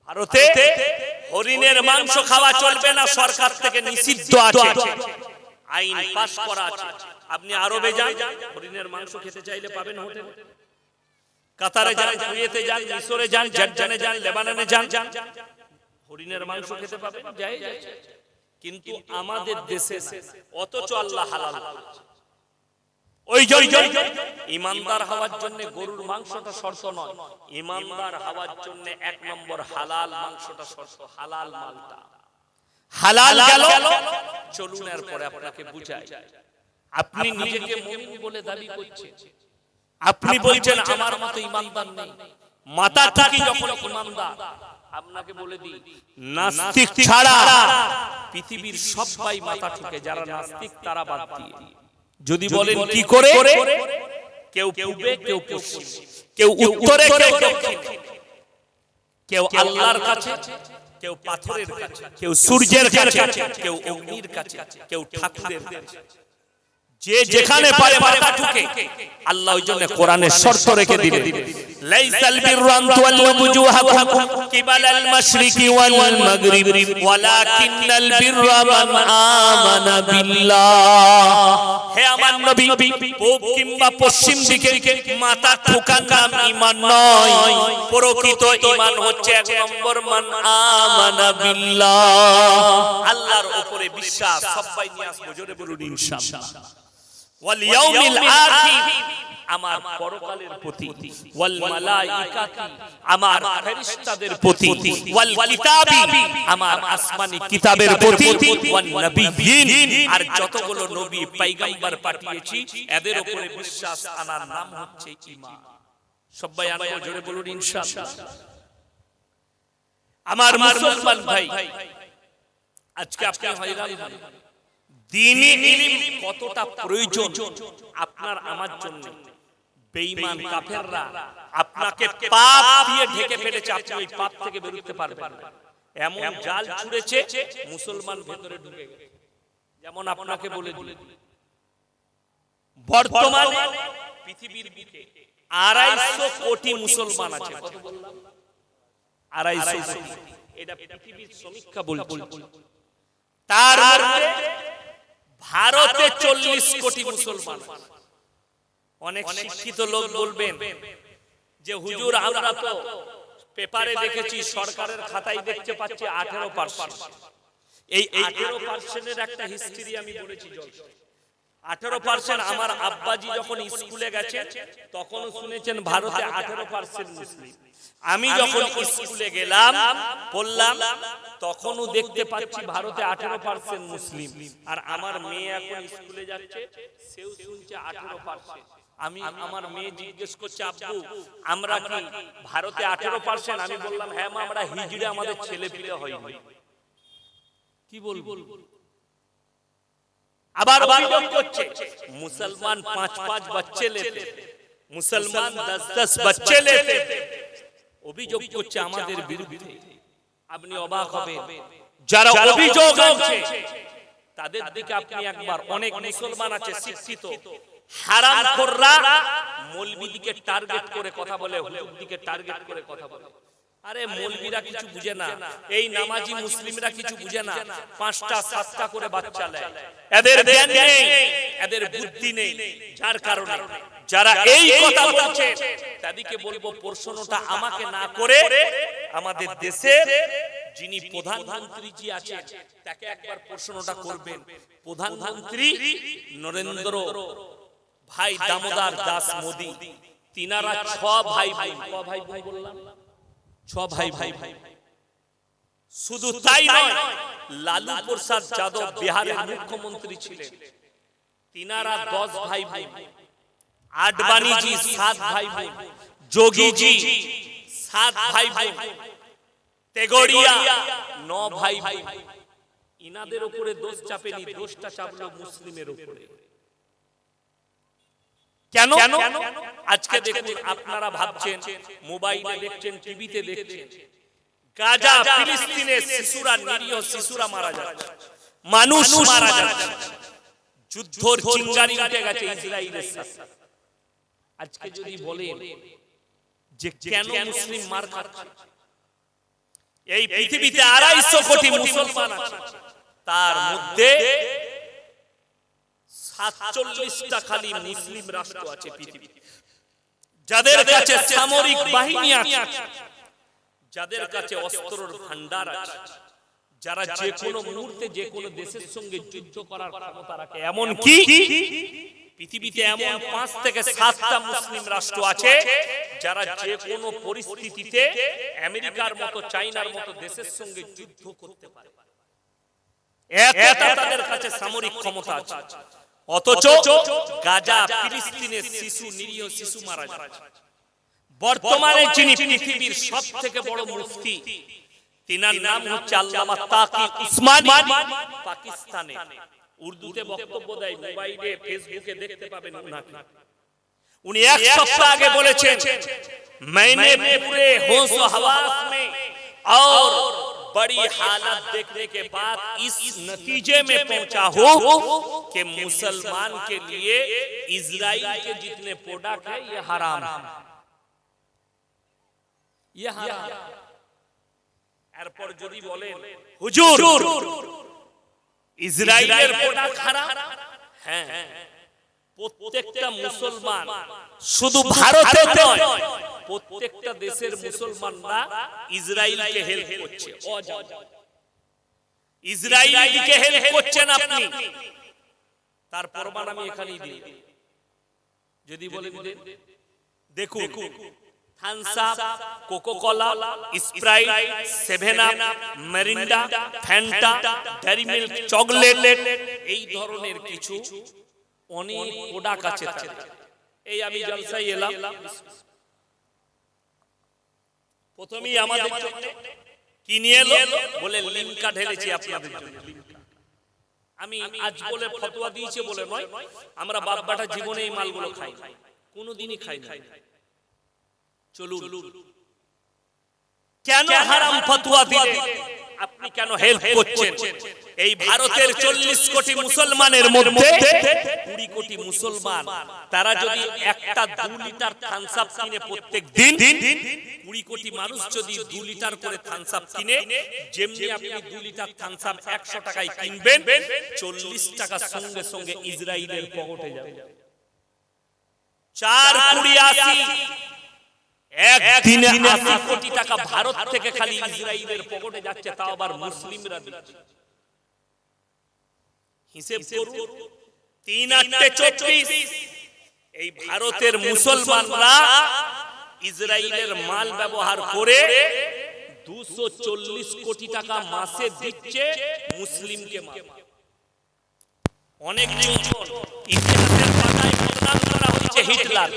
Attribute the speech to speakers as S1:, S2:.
S1: ভারতে হরিণের মাংস খাওয়া চলবে না, সরকার থেকে নিষিদ্ধ আছে, আইন পাস করা আছে। আপনি আরবে যান, হরিণের মাংস খেতে চাইলে পাবেন হোটেলে। কাতারে যান, কুয়েতে যান, মিশরে যান, জর্ডানে যান, লেবাননে যান, হরিণের মাংস খেতে পাবেন, যায়। কিন্তু আমাদের দেশে অথচ আল্লাহ হালাল করেছে। ওই জন্য ইমানদার হওয়ার জন্য গরুর মাংসটা শর্ত নয়, ইমানদার হওয়ার জন্য এক নম্বর হালাল মাংসটা শর্ত। হালাল মালটা হালাল গেল। চলুন এরপরে আপনাকে বুঝাই। আপনি নিজেকে মুমিন বলে দাবি করছেন, আপনি বলছেন আমার মতো ইমানদার নেই, মাথা থেকে যখন ইমানদার, আপনাকে বলে দিই নাস্তিক ছাড়া পৃথিবীর সবাই মাথা ঠুকে। যারা নাস্তিক তারা বাদ দিয়ে, যদি বলেন কি করে, কেউ পূবে, কেউ পশ্চিম, কেউ উত্তরে, কেউ দক্ষিণে, কেউ আল্লাহর কাছে, কেউ পাথরের কাছে, কেউ সূর্যের কাছে, কেউ অগ্নির কাছে, কেউ ঠাকুরের কাছে। যে যেখানে পারে মাথা ঠুকে। আল্লাহ ওই জন্য কোরআনের শর্ত রেখে দিলেন, লাইসাল বিররু আন তুওয়াল্লু বুজুহাকুম কিবালাল মাশরিকি ওয়াল মাগরিবি ওয়ালাকিন্নাল বিররা মান আমানা বিল্লাহ। হে আমার নবী, পূব কিংবা পশ্চিম দিকে মাথা ঠুকার নাম ঈমান নয়। প্রকৃত ঈমান হচ্ছে এক নম্বর মান আমানা বিল্লাহ, আল্লাহর উপরে বিশ্বাস। সবাই নিয়ে আসবো, জোরে বলুন ইনশাআল্লাহ। ওয়াল ইয়াউমিল আখির, আমার পরকালের প্রতি, ওয়াল মালাইকাতি, আমার ফেরেশতাদের প্রতি, ওয়াল কিতাবি, আমার আসমানি কিতাবের প্রতি, ওয়ান নবিয়্যিন, আর যতগুলো নবী পয়গম্বর পাঠিয়েছি এদের উপরে বিশ্বাস আনার নাম হচ্ছে ঈমান। সবাই আনবো, জোরে বলুন ইনশাআল্লাহ। আমার মুসলমান ভাই, আজকে আপনি হয়রান হন, দ্বীনি ইলম কতটা প্রয়োজন আপনার আমার জন্য। বেঈমান কাফেররা আপনাকে পাপ দিয়ে ঢেকে ফেলেছে, আপনি ওই পাপ থেকে বের হতে পারবেন না। এমন জাল ছুঁড়েছে মুসলমান ভেতরে ঢুকে গেছে। যেমন আপনাকে বলে দিই, বর্তমানে পৃথিবীর বুকে 250 কোটি মুসলমান আছে। কত বললাম? 250 কোটি। এটা পৃথিবীর সমীক্ষা বলছে। তার মধ্যে ভারতে 40 কোটি মুসলমান। অনেক শিক্ষিত লোক বলবেন যে হুজুর আমরা তো পেপারে দেখেছি, সরকারের খাতায় দেখতে পাচ্ছি 18%। এই 18%-এর একটা হিস্ট্রি আমি বলেছি। 18%। আমার আব্বাজি যখন স্কুলে গেছে তখন শুনেছেন ভারতে 18% মুসলিম। আমি যখন স্কুলে গেলাম বললাম, তখনও দেখতে পাচ্ছি ভারতে 18% মুসলিম। আর আমার মেয়ে এখন স্কুলে যাচ্ছে, সেও শুনছে 18%। আমি আমার মেয়ে জিজ্ঞেস করছে, আব্বু আমরা কি ভারতে 18%? আমি বললাম হ্যাঁ মা, আমরা হিজড়ে আমাদের ছেলে পিলে হয়নি। কি বলবো? আবার অভিযোগ করছে মুসলমান 5-5 বাচ্চা লেতে, মুসলমান 10-10 বাচ্চা লেতে। অভিযোগ করছে আমাদের বিরুদ্ধে। আপনি অবাক হবেন, যারা অভিযোগ আনছে তাদের দিকে আপনি একবার, অনেক মুসলমান আছে শিক্ষিত, হারামখোররা মৌলবীদিকে টার্গেট করে কথা বলে, হুজুরদিকে টার্গেট করে কথা বলে। আরে মৌলবীরা কিছু বুঝে না, এই নামাজি মুসলিমরা কিছু বুঝে না। 5টা 7টা করে বাচ্চা নেয়, এদের জ্ঞান নেই, এদের বুদ্ধি নেই। যার কারণে যারা এই কথা বলছে তাদেরকে বলবো, প্রশ্নটা আমাকে না করে আমাদের দেশের যিনি প্রধানমন্ত্রী জি আছেন তাকে একবার প্রশ্নটা করবেন। প্রধানমন্ত্রী নরেন্দ্র ভাই দামোদর দাস মোদি, তিনারা 6 ভাই ভাই। ক ভাই ভাই বললাম? 6 ভাই ভাই। শুধু তাই নয়, লালু প্রসাদ যাদব বিহারের মুখ্যমন্ত্রী ছিলেন, তিনারা 10 ভাই ভাই। আডবাণী জি 7 ভাই ভাই, যোগী জি 7 ভাই ভাই, তেগড়িয়া 9 ভাই ভাই। ইনাদের উপরে দোষ চাপেনি, দোষটা চাপলো মুসলিমের উপরে। কেন? আজকে দেখুন, আপনারা ভাবছেন মোবাইলে দেখছেন, টিভিতে দেখছেন, গাজা ফিলিস্তিনে শিশুরা, নিরীহ শিশুরা মারা যাচ্ছে, মানুষ মারা যাচ্ছে, যুদ্ধের চিঙ্গারি উঠে গেছে ইসরায়েলের সাথে। আজকে যদি বলেন যে কেন মুসলিম মার খাচ্ছে, এই পৃথিবীতে 250 কোটি মুসলমান আছে, তার মধ্যে 47টা খালি মুসলিম রাষ্ট্র আছে পৃথিবীতে, যাদের কাছে সামরিক বাহিনী আছে, যাদের কাছে অস্ত্রের ভান্ডার আছে, যারা যে কোনো মুহূর্তে যে কোনো দেশের সঙ্গে যুদ্ধ করার ক্ষমতা রাখে। এমন কি পৃথিবীতে এমন 5 থেকে 7টা মুসলিম রাষ্ট্র আছে যারা যে কোনো পরিস্থিতিতে আমেরিকার মতো, চায়নার মতো দেশের সঙ্গে যুদ্ধ করতে পারে। এতটা তাদের কাছে সামরিক ক্ষমতা আছে। অথচ গাজা, ফিলিস্তিনের শিশু, নিরীহ শিশু মারা যাচ্ছে। বর্তমানে যিনি পৃথিবীর সবথেকে বড় মুফতি, তিনার নাম হচ্ছে আল্লামা তাকি উসমানী, পাকিস্তানে উর্দুতে বক্তব্য দেয়, মোবাইলে ফেসবুকে দেখতে পাবেন উনাকে। উনি এক সপ্তাহ আগে বলেছেন, मैंने पूरे होश व हवास में और बड़ी हालत देखने के बाद इस नतीजे में पहुंचा हूं कि मुसलमान के लिए इजराइल के जितने प्रोडक्ट है ये हराम है, ये हराम। এরপর যদি বলেন হুজুর ইসরায়েলের প্রোডাক্ট হারাম, হ্যাঁ, প্রত্যেকটা মুসলমান, শুধু ভারতে নয়, প্রত্যেকটা দেশের মুসলমানরা ইসরায়েলকে হেল্প করছে। ইসরায়েলকে হেল্প করছেন আপনি, তার প্রমাণ আমি এখানেই দিই। যদি বলেন দেখুন, Thums Up, Coca Cola, Sprite, 7 Up, Mirinda, Fanta, Dairy Milk, chocolate, এই ধরনের কিছু অনেক প্রোডাক্ট আছে। এই আমি জলসায় এলাম, প্রথমেই আমাদের জন্য কি নিয়ে এলো বলে লিমকা ঢেলেছি আপনাদের জন্য। আমি আজ বলে ফতোয়া দিয়েছি বলে নয়, আমরা বাপ বেটা জীবনে এই মালগুলো খাই, কোনোদিনই খাই না। চলুন, কেন হারাম ফতোয়া দিলে আপনি কেন হেল্প করছেন? এই ভারতের 40 কোটি মুসলমানের মধ্যে 20 কোটি মুসলমান, তারা যদি একটা 2 লিটার থামস আপ কিনে প্রত্যেক দিন, 20 কোটি মানুষ যদি 2 লিটার করে থামস আপ কিনে, যেমনি আপনি 2 লিটার থামস আপ 100 টাকায় কিনবেন, 40 টাকা সঙ্গে সঙ্গে ইসরায়েলের পকেটে যাবে। 4 20 80, একদিনে 80 কোটি টাকা ভারত থেকে খালি ইসরায়েলের পকেটে যাচ্ছে, তাও আবার মুসলিমরা দিচ্ছে। হিসেব করুন, 3 8 24, এই ভারতের মুসলমানরা ইসরায়েলের মাল ব্যবহার করে 240 কোটি টাকা মাসে দিচ্ছে মুসলিমকে। অনেক ইতিহাসের পাতায় বদনাম করা হচ্ছে হিটলার,